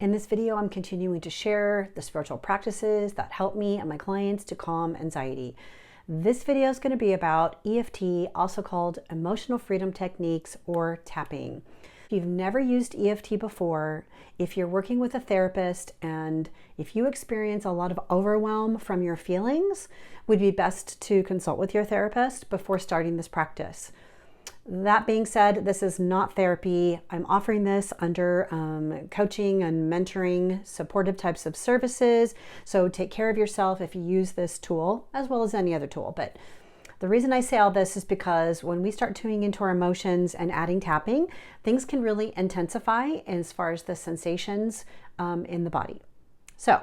In this video, I'm continuing to share the spiritual practices that help me and my clients to calm anxiety. This video is going to be about EFT, also called emotional freedom techniques or tapping. If you've never used EFT before, if you're working with a therapist, and if you experience a lot of overwhelm from your feelings, would be best to consult with your therapist before starting this practice. That being said, this is not therapy. I'm offering this under coaching and mentoring, supportive types of services. So take care of yourself if you use this tool, as well as any other tool. But the reason I say all this is because when we start tuning into our emotions and adding tapping, things can really intensify as far as the sensations in the body. So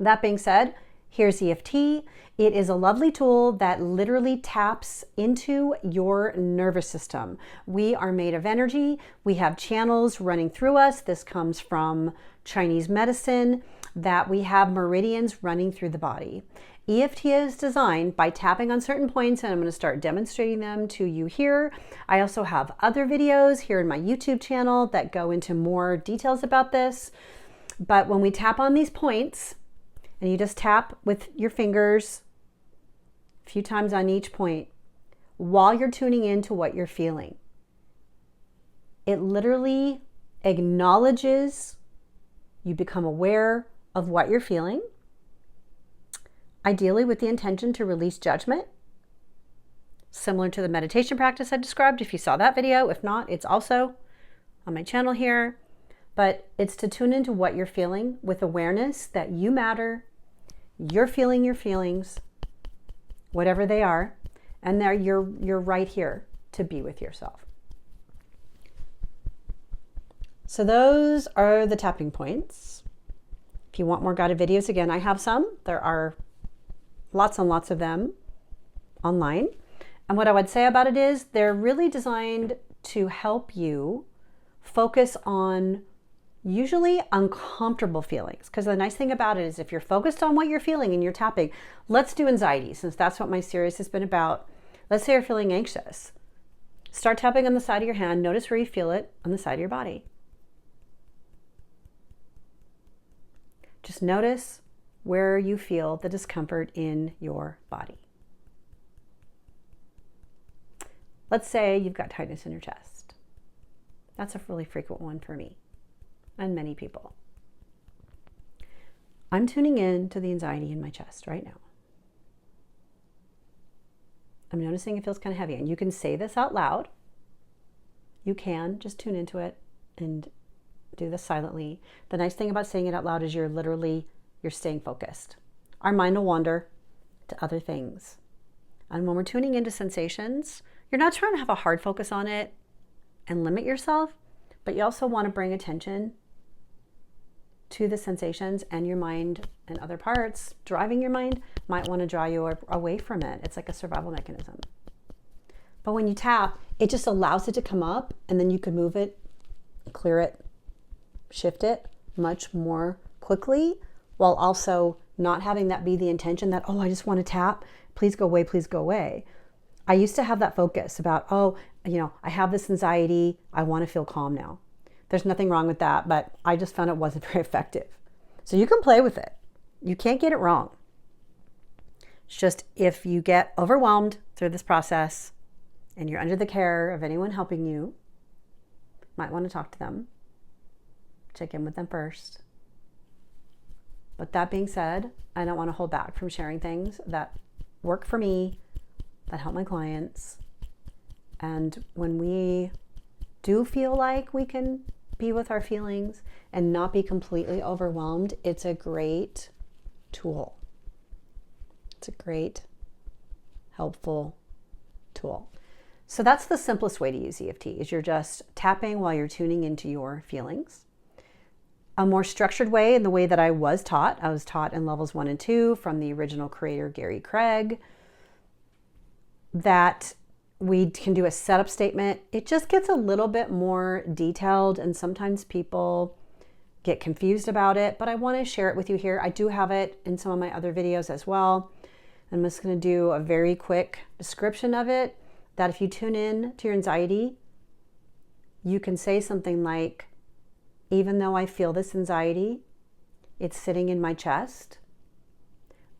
that being said, here's EFT. It is a lovely tool that literally taps into your nervous system. We are made of energy. We have channels running through us. This comes from Chinese medicine, that we have meridians running through the body. EFT is designed by tapping on certain points, and I'm going to start demonstrating them to you here. I also have other videos here in my YouTube channel that go into more details about this. But when we tap on these points, and you just tap with your fingers a few times on each point while you're tuning into what you're feeling, it literally acknowledges, you become aware of what you're feeling, ideally with the intention to release judgment, similar to the meditation practice I described if you saw that video. If not, it's also on my channel here. But it's to tune into what you're feeling with awareness that you matter, you're feeling your feelings, whatever they are, and there you're right here to be with yourself. So those are the tapping points. If you want more guided videos, again, I have some. There are lots and lots of them online. And what I would say about it is they're really designed to help you focus on usually uncomfortable feelings. Because the nice thing about it is if you're focused on what you're feeling and you're tapping, let's do anxiety, since that's what my series has been about. Let's say you're feeling anxious. Start tapping on the side of your hand. Notice where you feel it on the side of your body. Just notice where you feel the discomfort in your body. Let's say you've got tightness in your chest. That's a really frequent one for me and many people. I'm tuning in to the anxiety in my chest right now. I'm noticing it feels kind of heavy, and you can say this out loud. You can just tune into it and do this silently. The nice thing about saying it out loud is you're staying focused. Our mind will wander to other things. And when we're tuning into sensations, you're not trying to have a hard focus on it and limit yourself, but you also want to bring attention to the sensations, and your mind and other parts driving your mind might want to draw you away from it. It's like a survival mechanism. But when you tap, it just allows it to come up, and then you can move it, clear it, shift it much more quickly, while also not having that be the intention that, oh, I just want to tap. Please go away. Please go away. I used to have that focus about, oh, I have this anxiety. I want to feel calm now. There's nothing wrong with that, but I just found it wasn't very effective. So you can play with it. You can't get it wrong. It's just if you get overwhelmed through this process and you're under the care of anyone helping you, might want to talk to them. Check in with them first. But that being said, I don't want to hold back from sharing things that work for me, that help my clients. And when we do feel like we can be with our feelings and not be completely overwhelmed, it's a great tool. It's a great, helpful tool. So that's the simplest way to use EFT, is you're just tapping while you're tuning into your feelings. A more structured way, in the way that I was taught in levels 1 and 2 from the original creator, Gary Craig, that we can do a setup statement. It just gets a little bit more detailed, and sometimes people get confused about it, but I want to share it with you here. I do have it in some of my other videos as well. I'm just going to do a very quick description of it, that if you tune in to your anxiety, you can say something like, even though I feel this anxiety, it's sitting in my chest.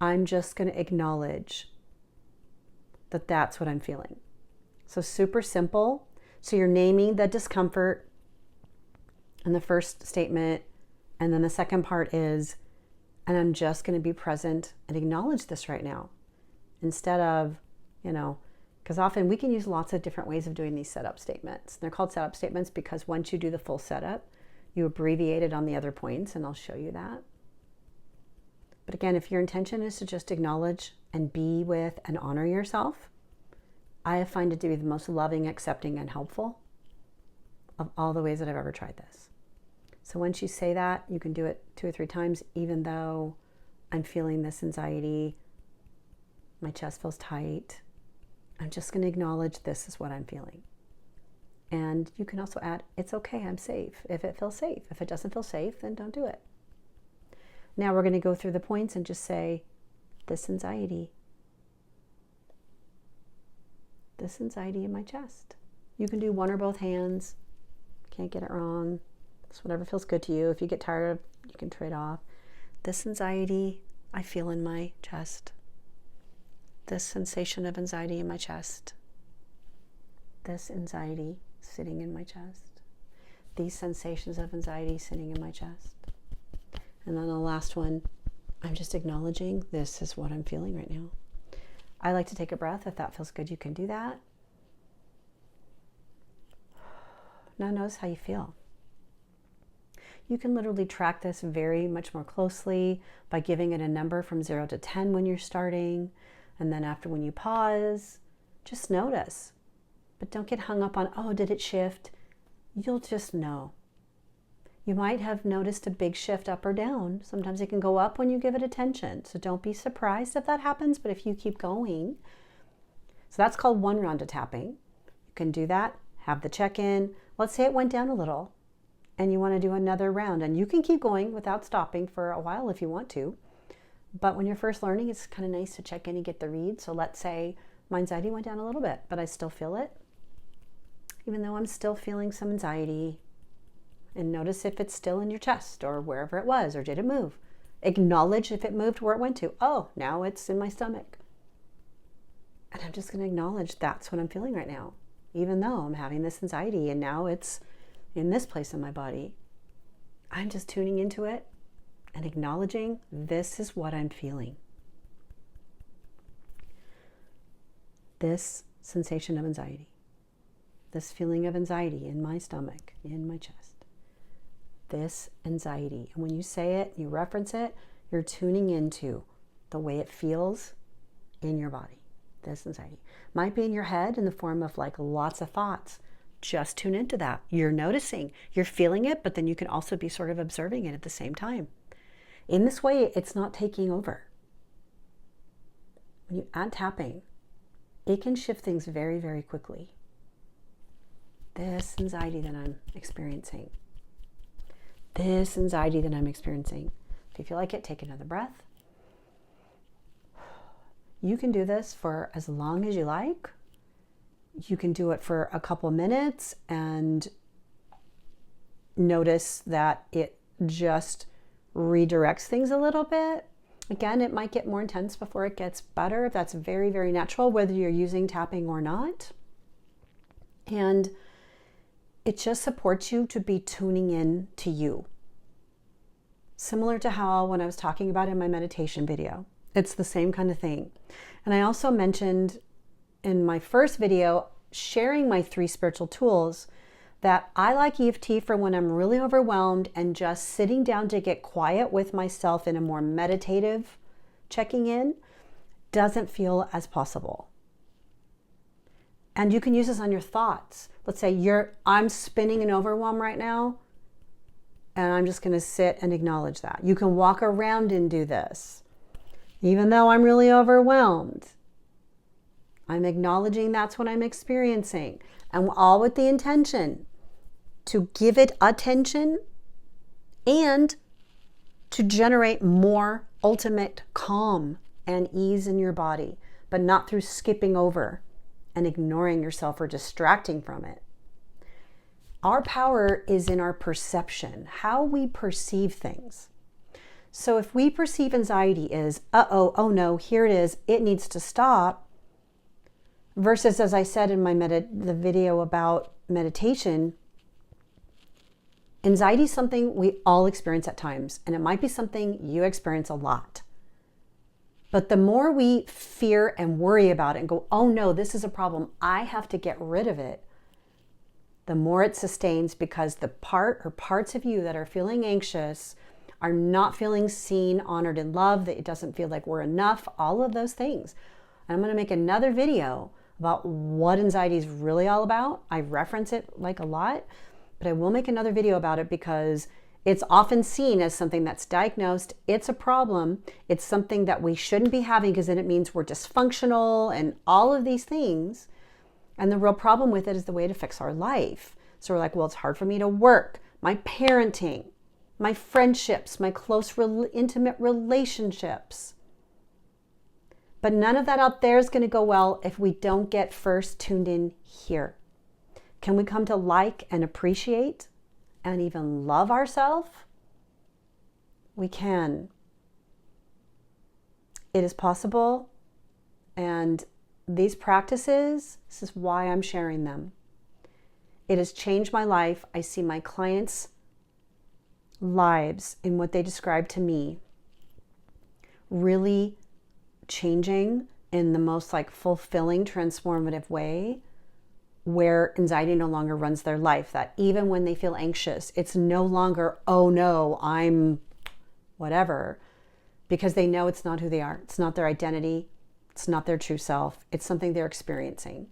I'm just going to acknowledge that that's what I'm feeling. So super simple. So you're naming the discomfort in the first statement. And then the second part is, and I'm just going to be present and acknowledge this right now. Instead of, because often we can use lots of different ways of doing these setup statements. They're called setup statements because once you do the full setup, you abbreviate it on the other points, and I'll show you that. But again, if your intention is to just acknowledge and be with and honor yourself, I find it to be the most loving, accepting, and helpful of all the ways that I've ever tried this. So once you say that, you can do it 2 or 3 times, even though I'm feeling this anxiety, my chest feels tight. I'm just going to acknowledge this is what I'm feeling. And you can also add, it's okay, I'm safe. If it feels safe. If it doesn't feel safe, then don't do it. Now we're going to go through the points and just say, this anxiety in my chest. You can do one or both hands. Can't get it wrong. It's whatever feels good to you. If you get tired, you can trade off. This anxiety I feel in my chest. This sensation of anxiety in my chest. This anxiety sitting in my chest. These sensations of anxiety sitting in my chest. And then the last one, I'm just acknowledging this is what I'm feeling right now. I like to take a breath. If that feels good, you can do that. Now notice how you feel. You can literally track this very much more closely by giving it a number from 0 to 10 when you're starting. And then after, when you pause, just notice. But don't get hung up on, oh, did it shift? You'll just know. You might have noticed a big shift up or down. Sometimes it can go up when you give it attention. So don't be surprised if that happens, but if you keep going. So that's called one round of tapping. You can do that, have the check-in. Let's say it went down a little and you want to do another round, and you can keep going without stopping for a while if you want to. But when you're first learning, it's kind of nice to check in and get the read. So let's say my anxiety went down a little bit, but I still feel it. Even though I'm still feeling some anxiety, and notice if it's still in your chest or wherever it was, or did it move? Acknowledge if it moved where it went to. Oh, now it's in my stomach. And I'm just going to acknowledge that's what I'm feeling right now, even though I'm having this anxiety and now it's in this place in my body. I'm just tuning into it and acknowledging this is what I'm feeling. This sensation of anxiety, this feeling of anxiety in my stomach, in my chest. This anxiety. And when you say it, you reference it, you're tuning into the way it feels in your body. This anxiety might be in your head in the form of like lots of thoughts. Just tune into that. You're noticing, you're feeling it, but then you can also be sort of observing it at the same time. In this way, it's not taking over. When you add tapping, it can shift things very, very quickly. This anxiety that I'm experiencing. This anxiety that I'm experiencing. If you feel like it, take another breath. You can do this for as long as you like. You can do it for a couple minutes and notice that it just redirects things a little bit. Again, it might get more intense before it gets better. That's very, very natural, whether you're using tapping or not. And it just supports you to be tuning in to you. Similar to how when I was talking about in my meditation video, it's the same kind of thing. And I also mentioned in my first video, sharing my 3 spiritual tools, that I like EFT for when I'm really overwhelmed and just sitting down to get quiet with myself in a more meditative checking in doesn't feel as possible. And you can use this on your thoughts. Let's say I'm spinning in overwhelm right now, and I'm just going to sit and acknowledge that. You can walk around and do this. Even though I'm really overwhelmed, I'm acknowledging that's what I'm experiencing, and all with the intention to give it attention and to generate more ultimate calm and ease in your body, but not through skipping over and ignoring yourself or distracting from it. Our power is in our perception, how we perceive things. So if we perceive anxiety as, uh-oh, oh no, here it is, it needs to stop, versus, as I said in my the video about meditation, anxiety is something we all experience at times, and it might be something you experience a lot. But the more we fear and worry about it and go, oh no, this is a problem, I have to get rid of it, the more it sustains, because the part or parts of you that are feeling anxious are not feeling seen, honored, and loved, that it doesn't feel like we're enough, all of those things. And I'm going to make another video about what anxiety is really all about. I reference it like a lot, but I will make another video about it because it's often seen as something that's diagnosed. It's a problem. It's something that we shouldn't be having because then it means we're dysfunctional and all of these things. And the real problem with it is the way it affects our life. So we're like, well, it's hard for me to work, my parenting, my friendships, my close, intimate relationships. But none of that out there is going to go well if we don't get first tuned in here. Can we come to like and appreciate and even love ourselves? We can. It is possible. And these practices, this is why I'm sharing them. It has changed my life. I see my clients' lives in what they describe to me really changing in the most like fulfilling, transformative way, where anxiety no longer runs their life. That even when they feel anxious, it's no longer, oh no, I'm whatever, because they know it's not who they are. It's not their identity. It's not their true self. It's something they're experiencing.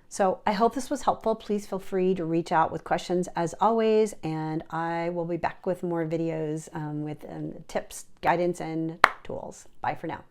So I hope this was helpful. Please feel free to reach out with questions as always, and I will be back with more videos with tips, guidance, and tools. Bye for now.